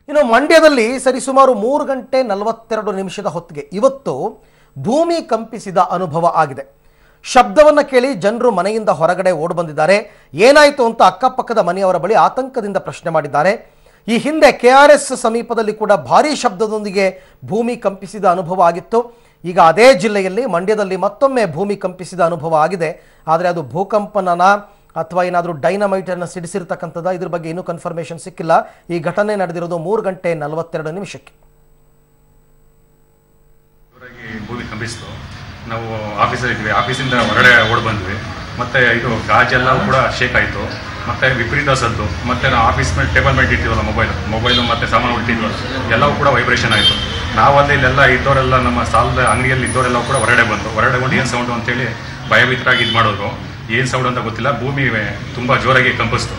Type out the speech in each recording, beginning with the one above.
ಇನ್ನು ಮಂಡ್ಯದಲ್ಲಿ ಸರಿಸುಮಾರು 3 ಗಂಟೆ 42 ನಿಮಿಷದ ಹೊತ್ತಿಗೆ ಇವತ್ತು ಭೂಮಿ ಕಂಪಿಸಿದ ಅನುಭವ ಆಗಿದೆ. ಶಬ್ದವನ್ನು ಕೇಳಿ ಜನರು ಮನೆಯಿಂದ ಹೊರಗಡೆ ಓಡಿ ಬಂದಿದ್ದಾರೆ. ಏನಾಯಿತು ಅಂತ ಅಕ್ಕಪಕ್ಕದ ಮನೆಯವರ ಬಳಿ ಆತಂಕದಿಂದ ಪ್ರಶ್ನೆ ಮಾಡಿದ್ದಾರೆ. ಈ ಹಿಂದೆ ಕೆಆರ್ಎಸ್ ಸಮೀಪದಲ್ಲಿ ಕೂಡ ಭಾರೀ ಶಬ್ದದೊಂದಿಗೆ ಭೂಮಿ ಕಂಪಿಸಿದ ಅನುಭವ ಆಗಿತ್ತು. ಈಗ ಅದೇ ಜಿಲ್ಲೆಯಲ್ಲಿ ಮಂಡ್ಯದಲ್ಲಿ ಮತ್ತೊಮ್ಮೆ ಭೂಮಿ ಕಂಪಿಸಿದ ಅನುಭವ ಆಗಿದೆ. ಆದರೆ ಅದು ಭೂಕಂಪನನ ಅಥವಾ ಏನಾದರೂ ಡೈನಮೈಟ್ ಅನ್ನು ಸಿಡಿಸಿರ್ತಕ್ಕಂಥದ್ದು, ಇದ್ರ ಬಗ್ಗೆ ಇನ್ನೂ ಕನ್ಫರ್ಮೇಷನ್ ಸಿಕ್ಕಿಲ್ಲ. ಈ ಘಟನೆ ನಡೆದಿರೋದು 3 ಗಂಟೆ 42 ನಿಮಿಷಕ್ಕೆ. ಭೂಮಿ ಕಂಪಿಸಿತು. ನಾವು ಆಫೀಸಲ್ಲಿದ್ವಿ, ಆಫೀಸಿಂದ ಹೊರಗಡೆ ಓಡಿ ಬಂದ್ವಿ. ಮತ್ತು ಇದು ಗಾಜೆಲ್ಲವೂ ಕೂಡ ಶೇಕ್ ಆಯಿತು. ಮತ್ತು ವಿಪರೀತ ಸದ್ದು. ಮತ್ತು ನಾವು ಆಫೀಸ್ ಮೇಲೆ ಟೇಬಲ್ ಮೇಲೆ ಇಟ್ಟಿದ್ವಲ್ಲ ಮೊಬೈಲು ಮತ್ತು ಸಾಮಾನು ಇಟ್ಟಿದ್ವಲ್ಲ, ಎಲ್ಲವೂ ಕೂಡ ವೈಬ್ರೇಷನ್ ಆಯಿತು. ನಾವಲ್ಲಿ ಇಲ್ಲೆಲ್ಲ ಇದ್ದವರೆಲ್ಲ ನಮ್ಮ ಸಾಲದ ಅಂಗಡಿಯಲ್ಲಿ ಇದ್ದವರೆಲ್ಲ ಕೂಡ ಹೊರಗಡೆ ಬಂದು ಏನು ಸೌಂಡು ಅಂತೇಳಿ ಭಯಭೀತರಾಗಿ ಇದು ಮಾಡಿದ್ರು. ಏನು ಸೌಂಡ್ ಅಂತ ಗೊತ್ತಿಲ್ಲ, ಭೂಮಿ ತುಂಬ ಜೋರಾಗಿ ಕಂಪಿಸ್ತು.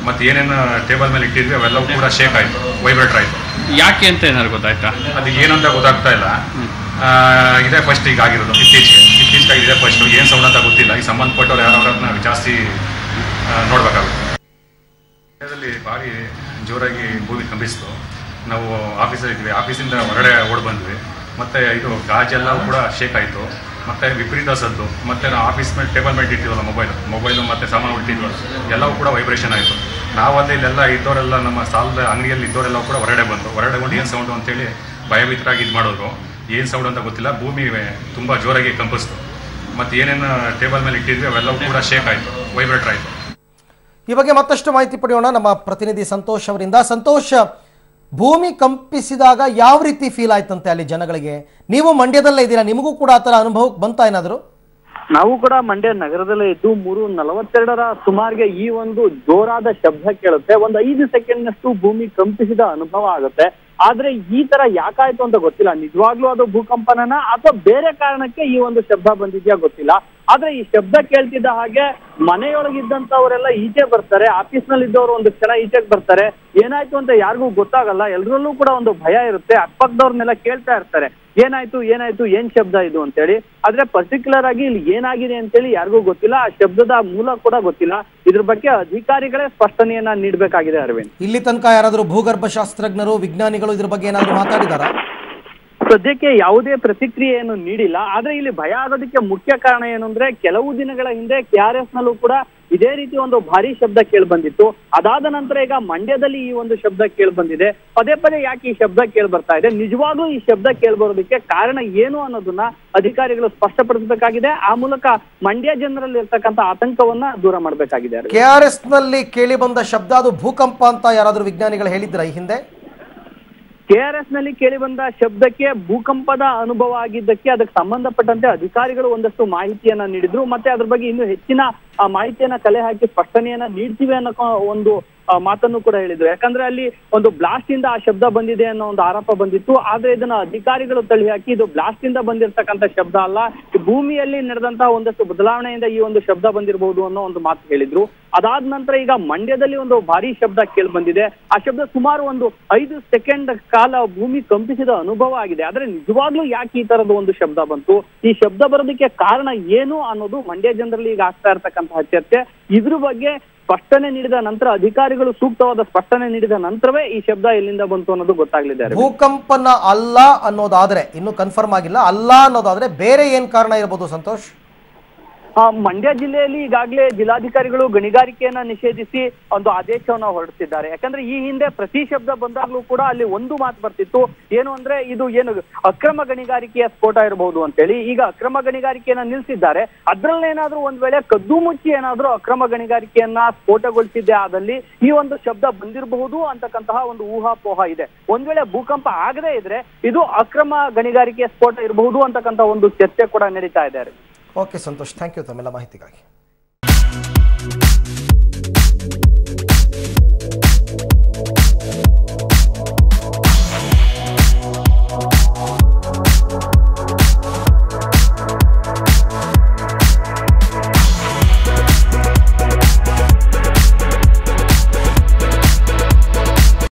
ಮತ್ತು ಏನೇನು ಟೇಬಲ್ ಮೇಲೆ ಇಟ್ಟಿದ್ವಿ ಅವೆಲ್ಲವೂ ಕೂಡ ಶೇಕ್ ಆಯಿತು, ವೈಬ್ರೇಟರ್ ಆಯಿತು. ಯಾಕೆ ಅಂತ ಏನಾದ್ರು ಗೊತ್ತಾಯ್ತಾ? ಅದು ಏನಂತ ಗೊತ್ತಾಗ್ತಾ ಇಲ್ಲ. ಇದೇ ಫಸ್ಟ್ ಈಗ ಆಗಿರೋದು, ಇತ್ತೀಚೆಗೆ ಇದೇ ಫಸ್ಟ್. ಏನು ಸೌಂಡ್ ಅಂತ ಗೊತ್ತಿಲ್ಲ. ಈ ಸಂಬಂಧಪಟ್ಟವ್ರು ಯಾರವ್ರನ್ನ ಜಾಸ್ತಿ ನೋಡಬೇಕಾಗುತ್ತೆ. ಮಂಡ್ಯದಲ್ಲಿ ಭಾರಿ ಜೋರಾಗಿ ಭೂಮಿ ಕಂಪಿಸ್ತು. ನಾವು ಆಫೀಸಲ್ಲಿದ್ವಿ, ಆಫೀಸಿಂದ ಹೊರಗಡೆ ಓಡಿ ಬಂದ್ವಿ. ಮತ್ತು ಇದು ಗಾಜೆಲ್ಲವೂ ಕೂಡ ಶೇಕ್ ಆಯಿತು. ಮತ್ತು ವಿಪರೀತ ಸದ್ದು. ಮತ್ತು ನಾವು ಆಫೀಸ್ ಮೇಲೆ ಟೇಬಲ್ ಮೇಲೆ ಇಟ್ಟಿದ್ವಲ್ಲ ಮೊಬೈಲು ಮತ್ತು ಸಾಮಾನು ಇಟ್ಟಿದ್ವಲ್ಲ, ಎಲ್ಲವೂ ಕೂಡ ವೈಬ್ರೇಷನ್ ಆಯಿತು. ನಾವಲ್ಲಿ ಇಲ್ಲೆಲ್ಲ ಇದ್ದವರೆಲ್ಲ ನಮ್ಮ ಸಾಲದ ಅಂಗಡಿಯಲ್ಲಿ ಇದ್ದವರೆಲ್ಲ ಕೂಡ ಹೊರಗಡೆ ಬಂದು ಏನು ಸೌಂಡು ಅಂತೇಳಿ ಭಯಭೀತರಾಗಿ ಇದು ಮಾಡಿದ್ರು. ಏನು ಸೌಂಡ್ ಅಂತ ಗೊತ್ತಿಲ್ಲ, ಭೂಮಿ ತುಂಬ ಜೋರಾಗಿ ಕಂಪಿಸ್ತು. ಮತ್ತು ಏನೇನು ಟೇಬಲ್ ಮೇಲೆ ಇಟ್ಟಿದ್ವಿ ಅವೆಲ್ಲವೂ ಕೂಡ ಶೇಕ್ ಆಯಿತು, ವೈಬ್ರೇಟರ್ ಆಯಿತು. ಈ ಬಗ್ಗೆ ಮತ್ತಷ್ಟು ಮಾಹಿತಿ ಪಡೆಯೋಣ ನಮ್ಮ ಪ್ರತಿನಿಧಿ ಸಂತೋಷ್ ಅವರಿಂದ. ಸಂತೋಷ್, ಭೂಮಿ ಕಂಪಿಸಿದಾಗ ಯಾವ ರೀತಿ ಫೀಲ್ ಆಯ್ತಂತೆ ಅಲ್ಲಿ ಜನಗಳಿಗೆ? ನೀವು ಮಂಡ್ಯದಲ್ಲೇ ಇದ್ದೀರಾ, ನಿಮಗೂ ಕೂಡ ಆ ಥರ ಅನುಭವಕ್ಕೆ ಬಂತಾ ಏನಾದರೂ? ನಾವು ಕೂಡ ಮಂಡ್ಯ ನಗರದಲ್ಲೇ ಇದ್ದು 3:42ರ ಸುಮಾರಿಗೆ ಈ ಒಂದು ಜೋರಾದ ಶಬ್ದ ಕೇಳುತ್ತೆ. ಒಂದು 5 ಸೆಕೆಂಡ್ನಷ್ಟು ಭೂಮಿ ಕಂಪಿಸಿದ ಅನುಭವ ಆಗುತ್ತೆ. ಆದ್ರೆ ಈ ತರ ಯಾಕಾಯ್ತು ಅಂತ ಗೊತ್ತಿಲ್ಲ. ನಿಜವಾಗ್ಲೂ ಅದು ಭೂಕಂಪನನ ಅಥವಾ ಬೇರೆ ಕಾರಣಕ್ಕೆ ಈ ಒಂದು ಶಬ್ದ ಬಂದಿದ್ಯಾ ಗೊತ್ತಿಲ್ಲ. ಆದ್ರೆ ಈ ಶಬ್ದ ಕೇಳ್ತಿದ್ದ ಹಾಗೆ ಮನೆಯೊಳಗಿದ್ದಂತವರೆಲ್ಲ ಈಚೆ ಬರ್ತಾರೆ. ಆಫೀಸ್ ನಲ್ಲಿ ಇದ್ದವರು ಒಂದು ಕ್ಷಣ ಈಚೆಗೆ ಬರ್ತಾರೆ. ಏನಾಯ್ತು ಅಂತ ಯಾರಿಗೂ ಗೊತ್ತಾಗಲ್ಲ. ಎಲ್ರಲ್ಲೂ ಕೂಡ ಒಂದು ಭಯ ಇರುತ್ತೆ. ಅಕ್ಕಪಕ್ಕದವ್ರನ್ನೆಲ್ಲ ಕೇಳ್ತಾ ಇರ್ತಾರೆ, ಏನಾಯ್ತು ಏನ್ ಶಬ್ದ ಇದು ಅಂತೇಳಿ. ಆದ್ರೆ ಪರ್ಟಿಕ್ಯುಲರ್ ಆಗಿ ಇಲ್ಲಿ ಏನಾಗಿದೆ ಅಂತೇಳಿ ಯಾರಿಗೂ ಗೊತ್ತಿಲ್ಲ. ಆ ಶಬ್ದದ ಮೂಲ ಕೂಡ ಗೊತ್ತಿಲ್ಲ. ಇದ್ರ ಬಗ್ಗೆ ಅಧಿಕಾರಿಗಳೇ ಸ್ಪಷ್ಟನೆಯನ್ನ ನೀಡಬೇಕಾಗಿದೆ. ಅರವಿಂದ್, ಇಲ್ಲಿ ತನಕ ಯಾರಾದರೂ ಭೂಗರ್ಭ ಶಾಸ್ತ್ರಜ್ಞರು, ವಿಜ್ಞಾನಿಗಳು ಇದ್ರ ಬಗ್ಗೆ ಏನಾದರೂ ಮಾತಾಡಿದಾರಾ? ಸದ್ಯಕ್ಕೆ ಯಾವುದೇ ಪ್ರತಿಕ್ರಿಯೆಯನ್ನು ನೀಡಿಲ್ಲ. ಆದ್ರೆ ಇಲ್ಲಿ ಭಯ ಆಗೋದಕ್ಕೆ ಮುಖ್ಯ ಕಾರಣ ಏನು ಅಂದ್ರೆ, ಕೆಲವು ದಿನಗಳ ಹಿಂದೆ ಕೆಆರ್ಎಸ್ ನಲ್ಲೂ ಕೂಡ ಇದೇ ರೀತಿ ಒಂದು ಭಾರಿ ಶಬ್ದ ಕೇಳಿ ಬಂದಿತ್ತು. ಅದಾದ ನಂತರ ಈಗ ಮಂಡ್ಯದಲ್ಲಿ ಈ ಒಂದು ಶಬ್ದ ಕೇಳಿ ಬಂದಿದೆ. ಪದೇ ಪದೇ ಯಾಕೆ ಈ ಶಬ್ದ ಕೇಳಿ ಬರ್ತಾ ಇದೆ, ನಿಜವಾಗ್ಲೂ ಈ ಶಬ್ದ ಕೇಳಿ ಬರೋದಕ್ಕೆ ಕಾರಣ ಏನು ಅನ್ನೋದನ್ನ ಅಧಿಕಾರಿಗಳು ಸ್ಪಷ್ಟಪಡಿಸಬೇಕಾಗಿದೆ. ಆ ಮೂಲಕ ಮಂಡ್ಯ ಜನರಲ್ಲಿ ಇರ್ತಕ್ಕಂಥ ಆತಂಕವನ್ನ ದೂರ ಮಾಡಬೇಕಾಗಿದೆ. ಕೆಆರ್ಎಸ್ ನಲ್ಲಿ ಕೇಳಿ ಬಂದ ಶಬ್ದ ಅದು ಭೂಕಂಪ ಅಂತ ಯಾರಾದರೂ ವಿಜ್ಞಾನಿಗಳು ಹೇಳಿದ್ರ ಈ ಹಿಂದೆ? ಕೆಆರ್ಎಸ್ ನಲ್ಲಿ ಕೇಳಿ ಬಂದ ಶಬ್ದಕ್ಕೆ ಭೂಕಂಪದ ಅನುಭವ ಆಗಿದ್ದಕ್ಕೆ ಅದಕ್ಕೆ ಸಂಬಂಧಪಟ್ಟಂತೆ ಅಧಿಕಾರಿಗಳು ಒಂದಷ್ಟು ಮಾಹಿತಿಯನ್ನ ನೀಡಿದ್ರು. ಮತ್ತೆ ಅದ್ರ ಬಗ್ಗೆ ಇನ್ನೂ ಹೆಚ್ಚಿನ ಮಾಹಿತಿಯನ್ನ ಕಲೆ ಹಾಕಿ ಸ್ಪಷ್ಟನೆಯನ್ನ ನೀಡ್ತೀವಿ ಅನ್ನೋ ಒಂದು ಮಾತನ್ನು ಕೂಡ ಹೇಳಿದ್ರು. ಯಾಕಂದ್ರೆ ಅಲ್ಲಿ ಒಂದು ಬ್ಲಾಸ್ಟ್ ಇಂದ ಆ ಶಬ್ದ ಬಂದಿದೆ ಅನ್ನೋ ಒಂದು ಆರೋಪ ಬಂದಿತ್ತು. ಆದ್ರೆ ಇದನ್ನ ಅಧಿಕಾರಿಗಳು ತಳ್ಳಿ ಹಾಕಿ ಇದು ಬ್ಲಾಸ್ಟ್ ಇಂದ ಬಂದಿರತಕ್ಕಂತ ಶಬ್ದ ಅಲ್ಲ, ಭೂಮಿಯಲ್ಲಿ ನಡೆದಂತಹ ಒಂದಷ್ಟು ಬದಲಾವಣೆಯಿಂದ ಈ ಒಂದು ಶಬ್ದ ಬಂದಿರಬಹುದು ಅನ್ನೋ ಒಂದು ಮಾತು ಹೇಳಿದ್ರು. ಅದಾದ ನಂತರ ಈಗ ಮಂಡ್ಯದಲ್ಲಿ ಒಂದು ಭಾರಿ ಶಬ್ದ ಕೇಳಿ ಬಂದಿದೆ. ಆ ಶಬ್ದ ಸುಮಾರು ಒಂದು 5 ಸೆಕೆಂಡ್ ಕಾಲ ಭೂಮಿ ಕಂಪಿಸಿದ ಅನುಭವ ಆಗಿದೆ. ಆದ್ರೆ ನಿಜವಾಗ್ಲೂ ಯಾಕೆ ಈ ತರದ ಒಂದು ಶಬ್ದ ಬಂತು, ಈ ಶಬ್ದ ಬರೋದಕ್ಕೆ ಕಾರಣ ಏನು ಅನ್ನೋದು ಮಂಡ್ಯ ಜನರಲ್ಲಿ ಈಗ ಆಗ್ತಾ ಇರ್ತಕ್ಕಂತಹ ಚರ್ಚೆ. ಇದ್ರ ಬಗ್ಗೆ ಸ್ಪಷ್ಟನೆ ನೀಡಿದ ನಂತರ, ಅಧಿಕಾರಿಗಳು ಸೂಕ್ತವಾದ ಸ್ಪಷ್ಟನೆ ನೀಡಿದ ನಂತರವೇ ಈ ಶಬ್ದ ಎಲ್ಲಿಂದ ಬಂತು ಅನ್ನೋದು ಗೊತ್ತಾಗಲಿದೆ. ಭೂಕಂಪನ ಅಲ್ಲ ಅನ್ನೋದಾದ್ರೆ, ಇನ್ನು ಕನ್ಫರ್ಮ್ ಆಗಿಲ್ಲ, ಅಲ್ಲ ಅನ್ನೋದಾದ್ರೆ ಬೇರೆ ಏನ್ ಕಾರಣ ಇರಬಹುದು ಸಂತೋಷ್? ಮಂಡ್ಯ ಜಿಲ್ಲೆಯಲ್ಲಿ ಈಗಾಗಲೇ ಜಿಲ್ಲಾಧಿಕಾರಿಗಳು ಗಣಿಗಾರಿಕೆಯನ್ನ ನಿಷೇಧಿಸಿ ಒಂದು ಆದೇಶವನ್ನ ಹೊರಡಿಸಿದ್ದಾರೆ. ಯಾಕಂದ್ರೆ ಈ ಹಿಂದೆ ಪ್ರತಿ ಶಬ್ದ ಬಂದಾಗ್ಲೂ ಕೂಡ ಅಲ್ಲಿ ಒಂದು ಮಾತು ಬರ್ತಿತ್ತು, ಏನು ಅಂದ್ರೆ ಇದು ಏನು ಅಕ್ರಮ ಗಣಿಗಾರಿಕೆಯ ಸ್ಫೋಟ ಇರಬಹುದು ಅಂತೇಳಿ. ಈಗ ಅಕ್ರಮ ಗಣಿಗಾರಿಕೆಯನ್ನ ನಿಲ್ಸಿದ್ದಾರೆ. ಅದ್ರಲ್ಲೇನಾದ್ರೂ ಒಂದ್ ವೇಳೆ ಕದ್ದು ಮುಚ್ಚಿ ಏನಾದ್ರೂ ಅಕ್ರಮ ಗಣಿಗಾರಿಕೆಯನ್ನ ಸ್ಫೋಟಗೊಳಿಸಿದ್ದೆ ಆದಲ್ಲಿ ಈ ಒಂದು ಶಬ್ದ ಬಂದಿರಬಹುದು ಅಂತಕ್ಕಂತಹ ಒಂದು ಊಹಾಪೋಹ ಇದೆ. ಒಂದ್ ವೇಳೆ ಭೂಕಂಪ ಆಗದೇ ಇದ್ರೆ ಇದು ಅಕ್ರಮ ಗಣಿಗಾರಿಕೆಯ ಸ್ಫೋಟ ಇರಬಹುದು ಅಂತಕ್ಕಂತಹ ಒಂದು ಚರ್ಚೆ ಕೂಡ ನಡೀತಾ ಇದೆ. ಓಕೆ ಸಂತೋಷ್, ಥ್ಯಾಂಕ್ ಯು ತಮ್ಮೆಲ್ಲ ಮಾಹಿತಿಗಾಗಿ.